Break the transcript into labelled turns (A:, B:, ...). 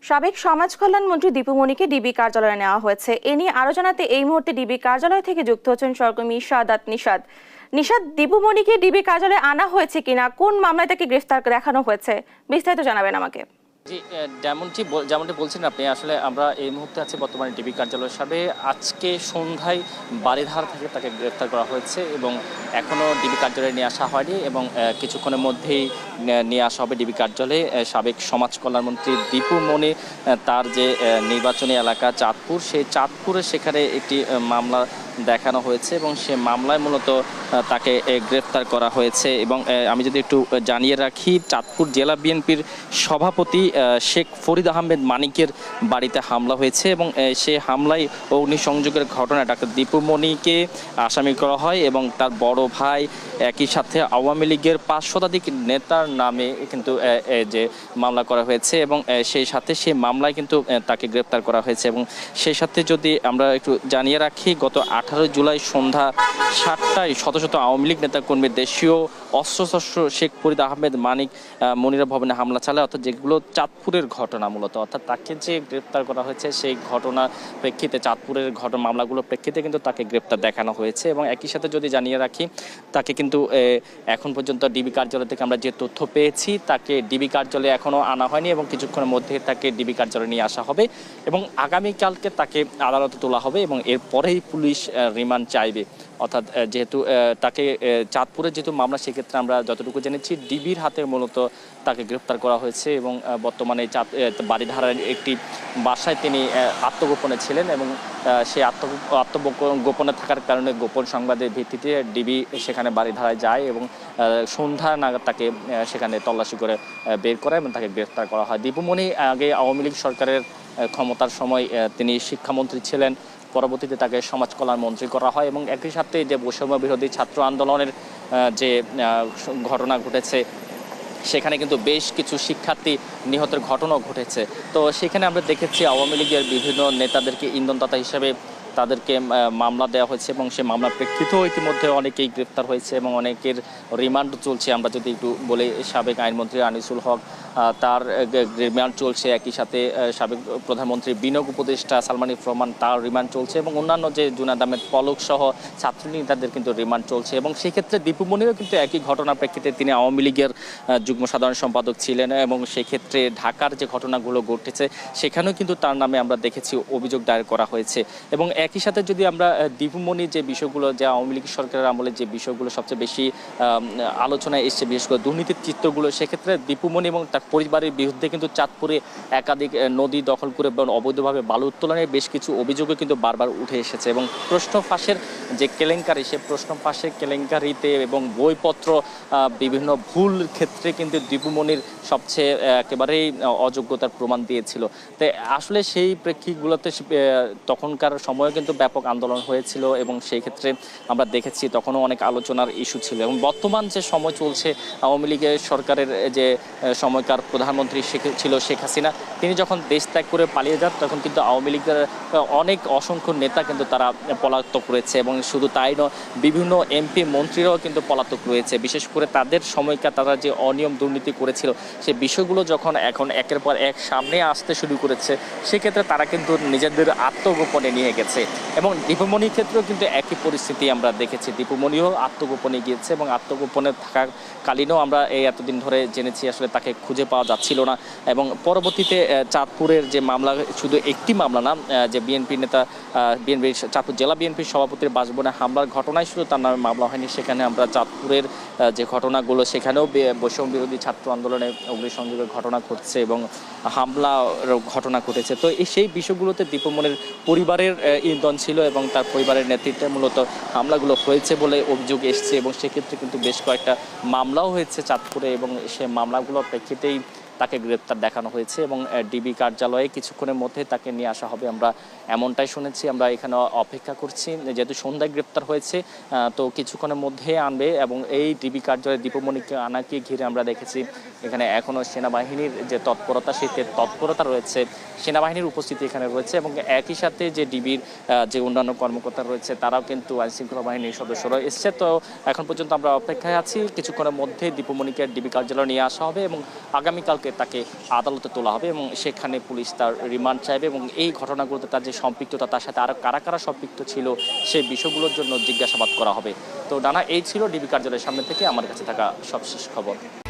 A: সাবেক সমাজ কল্যাণ মন্ত্রী দীপু মনিকে ডিবি কার্যালয়ে নেওয়া হয়েছে। এ নিয়ে আরো জানাতে এই মুহূর্তে ডিবি কার্যালয় থেকে যুক্ত হচ্ছেন সহকর্মী সাদাত নিশাদ। নিশাদ, দীপু মনিকে ডিবি কার্যালয়ে আনা হয়েছে কিনা, কোন মামলায় তাকে গ্রেফতার দেখানো হয়েছে, বিস্তারিত জানাবেন আমাকে।
B: জি, যেমনটি বলছেন আপনি, আসলে আমরা এই মুহূর্তে আছি বর্তমানে ডিবি কার্যালয়ের সামনে। আজকে সন্ধ্যায় বারিধার থেকে তাকে গ্রেফতার করা হয়েছে এবং এখনও ডিবি কার্যালয়ে নিয়ে আসা হয়নি এবং কিছুক্ষণের মধ্যেই নিয়ে আসা হবে ডিবি কার্যালয়ে। সাবেক সমাজ কল্যাণমন্ত্রী দীপু মনি, তার যে নির্বাচনী এলাকা চাঁদপুর, সেই চাঁদপুরে সেখানে একটি মামলা দেখানো হয়েছে এবং সে মামলায় মূলত তাকে গ্রেফতার করা হয়েছে। এবং আমি যদি একটু জানিয়ে রাখি, চাঁদপুর জেলা বিএনপির সভাপতি শেখ ফরিদ আহমেদ মানিকের বাড়িতে হামলা হয়েছে এবং সে হামলায় অগ্নিসংযোগের ঘটনায় ডাক্তার দীপু মনিকে আসামি করা হয় এবং তার বড় ভাই, একই সাথে আওয়ামী লীগের 5 শতাধিক নেতার নামে কিন্তু যে মামলা করা হয়েছে এবং সেই সাথে সেই মামলায় কিন্তু তাকে গ্রেফতার করা হয়েছে। এবং সেই সাথে যদি আমরা একটু জানিয়ে রাখি, গত 18 জুলাই সন্ধ্যা 7টায় শত শত আওয়ামী লীগ নেতাকর্মী দেশীয় অস্ত্রশস্ত্র শেখ ফরিদ আহমেদ মানিক মনিরা ভবনে হামলা চালায়, অর্থাৎ যেগুলো চাঁদপুরের ঘটনা মূলত, অর্থাৎ তাকে যে গ্রেপ্তার করা হয়েছে সেই ঘটনা প্রেক্ষিতে, চাঁদপুরের মামলাগুলোর প্রেক্ষিতে কিন্তু তাকে গ্রেপ্তার দেখানো হয়েছে। এবং একই সাথে যদি জানিয়ে রাখি, তাকে কিন্তু এখন পর্যন্ত ডিবি কার্যালয় থেকে আমরা যে তথ্য পেয়েছি, তাকে ডিবি কার্যালয়ে এখনও আনা হয়নি এবং কিছুক্ষণের মধ্যে তাকে ডিবি কার্যালয়ে নিয়ে আসা হবে এবং আগামীকালকে তাকে আদালতে তোলা হবে এবং এরপরেই পুলিশ রিমান্ড চাইবে। অর্থাৎ যেহেতু তাকে চাঁদপুরের যেহেতু মামলা, সেক্ষেত্রে আমরা যতটুকু জেনেছি ডিবির হাতে মূলত তাকে গ্রেপ্তার করা হয়েছে এবং বর্তমানে বারিধারার একটি বাসায় তিনি আত্মগোপনে ছিলেন এবং সেই আত্মগোপনে থাকার কারণে গোপন সংবাদের ভিত্তিতে ডিবি সেখানে বারিধারায় যায় এবং সন্ধ্যা নাগাদ তাকে সেখানে তল্লাশি করে বের করা এবং তাকে গ্রেপ্তার করা হয়। দীপু মনি আগে আওয়ামী লীগ সরকারের ক্ষমতার সময় তিনি শিক্ষামন্ত্রী ছিলেন, পরবর্তীতে তাকে সমাজ কল্যাণ মন্ত্রী করা হয় এবং একই সাথে যে বৈষম্য বিরোধী ছাত্র আন্দোলনের যে ঘটনা ঘটেছে, সেখানে কিন্তু বেশ কিছু শিক্ষার্থী নিহতের ঘটনাও ঘটেছে। তো সেখানে আমরা দেখেছি আওয়ামী লীগের বিভিন্ন নেতাদেরকে ইন্ধনদাতা হিসেবে তাদেরকে মামলা দেওয়া হয়েছে এবং সে মামলার প্রেক্ষিতেও ইতিমধ্যে অনেকেই গ্রেফতার হয়েছে এবং অনেকের রিমান্ড চলছে। আমরা যদি একটু বলি, সাবেক আইনমন্ত্রী আনিসুল হক, তার রিমান্ড চলছে, একই সাথে সাবেক প্রধানমন্ত্রী বিনিয়োগ উপদেষ্টা সালমান এফ রহমান, তার রিমান্ড চলছে এবং অন্যান্য যে জুনায়েদ আহমেদ পলক সহ ছাত্রনেতাদের কিন্তু রিমান্ড চলছে। এবং সেক্ষেত্রে দীপু মনিরও কিন্তু একই ঘটনার প্রেক্ষিতে, তিনি আওয়ামী লীগের যুগ্ম সাধারণ সম্পাদক ছিলেন এবং সেক্ষেত্রে ঢাকার যে ঘটনাগুলো ঘটেছে সেখানেও কিন্তু তার নামে আমরা দেখেছি অভিযোগ দায়ের করা হয়েছে। এবং একই সাথে যদি আমরা দীপু মনির যে বিষয়গুলো, যে আওয়ামী লীগ সরকারের আমলে যে বিষয়গুলো সবচেয়ে বেশি আলোচনায় এসছে, বিশেষ করে দুর্নীতির চিত্রগুলো, সেক্ষেত্রে দীপু মনি এবং তার পরিবারের বিরুদ্ধে কিন্তু চাঁদপুরে একাধিক নদী দখল করে এবং অবৈধভাবে বালু উত্তোলনের বেশ কিছু অভিযোগও কিন্তু বারবার উঠে এসেছে। এবং প্রশ্ন ফাঁসের যে কেলেঙ্কারি, সে প্রশ্ন ফাঁসের কেলেঙ্কারিতে এবং বইপত্র বিভিন্ন ভুল ক্ষেত্রে কিন্তু দীপু মনির সবচেয়ে একেবারেই অযোগ্যতার প্রমাণ দিয়েছিল। তাই আসলে সেই প্রেক্ষিতগুলোতে তখনকার সময়ে কিন্তু ব্যাপক আন্দোলন হয়েছিল এবং সেই ক্ষেত্রে আমরা দেখেছি তখনও অনেক আলোচনার ইস্যু ছিল। এবং বর্তমান যে সময় চলছে, আওয়ামী লীগের সরকারের যে সময়কার প্রধানমন্ত্রী ছিল শেখ হাসিনা, তিনি যখন দেশ ত্যাগ করে পালিয়ে যান, তখন কিন্তু আওয়ামী লীগের অসংখ্য নেতা কিন্তু তারা পলাতক রয়েছে এবং শুধু তাই নয়, বিভিন্ন এমপি মন্ত্রীরাও কিন্তু পলাতক রয়েছে। বিশেষ করে তাদের সময়কার তারা যে অনিয়ম দুর্নীতি করেছিল, সে বিষয়গুলো যখন এখন একের পর এক সামনে আসতে শুরু করেছে, সেক্ষেত্রে তারা কিন্তু নিজেদের আত্মগোপনে নিয়ে গেছে। এবং দীপু মনির ক্ষেত্রেও কিন্তু একই পরিস্থিতি আমরা দেখেছি। দীপু মনিও আত্মগোপনে গিয়েছে এবং আত্মগোপনে থাকাকালীনও আমরা এই এতদিন ধরে জেনেছি আসলে তাকে খুঁজে পাওয়া যাচ্ছিল না। এবং পরবর্তীতে চাঁদপুরের যে মামলা, শুধু একটি মামলা না, যে বিএনপি নেতা, চাঁদপুর জেলা বিএনপির সভাপতির বাসভবনে হামলার ঘটনায় শুধু তার নামে মামলা হয়নি, সেখানে আমরা চাঁদপুরের যে ঘটনাগুলো, সেখানেও বৈষম্য বিরোধী ছাত্র আন্দোলনে অগ্নিসংযোগের ঘটনা ঘটছে এবং হামলার ঘটনা ঘটেছে। তো সেই বিষয়গুলোতে দীপু মনির পরিবারের ইন্ধন ছিল এবং তার পরিবারের নেতৃত্বে মূলত হামলাগুলো হয়েছে বলে অভিযোগ এসছে এবং সেক্ষেত্রে কিন্তু বেশ কয়েকটা মামলাও হয়েছে চাঁদপুরে এবং সে মামলাগুলোর প্রেক্ষিতেই তাকে গ্রেপ্তার দেখানো হয়েছে এবং ডিবি কার্যালয়ে কিছুক্ষণের মধ্যে তাকে নিয়ে আসা হবে, আমরা এমনটাই শুনেছি। আমরা এখানে অপেক্ষা করছি, যেহেতু সন্ধ্যায় গ্রেপ্তার হয়েছে, তো কিছুক্ষণের মধ্যে আনবে। এবং এই ডিবি কার্যালয়ে দীপু মনিকে আনাকে ঘিরে আমরা দেখেছি এখানে এখনও সেনাবাহিনীর যে তৎপরতা, সেই তৎপরতা রয়েছে, সেনাবাহিনীর উপস্থিতি এখানে রয়েছে এবং একই সাথে যে ডিবির যে অন্যান্য কর্মকর্তা রয়েছে, তারাও কিন্তু আইনশৃঙ্খলা বাহিনীর সদস্যরা এসছে। তো এখন পর্যন্ত আমরা অপেক্ষায় আছি, কিছুক্ষণের মধ্যে দীপু মনিকে ডিবি কার্যালয়ে নিয়ে আসা হবে এবং আগামীকালকে তাকে আদালতে তোলা হবে এবং সেখানে পুলিশ তার রিমান্ড চাইবে এবং এই ঘটনাগুলোতে তার যে সম্পৃক্ততা, তার সাথে আরও কারা কারা সম্পৃক্ত ছিল সেই বিষয়গুলোর জন্য জিজ্ঞাসাবাদ করা হবে। তো নানা, এই ছিল ডিবি কার্যালয়ের সামনে থেকে আমার কাছে থাকা সবশেষ খবর।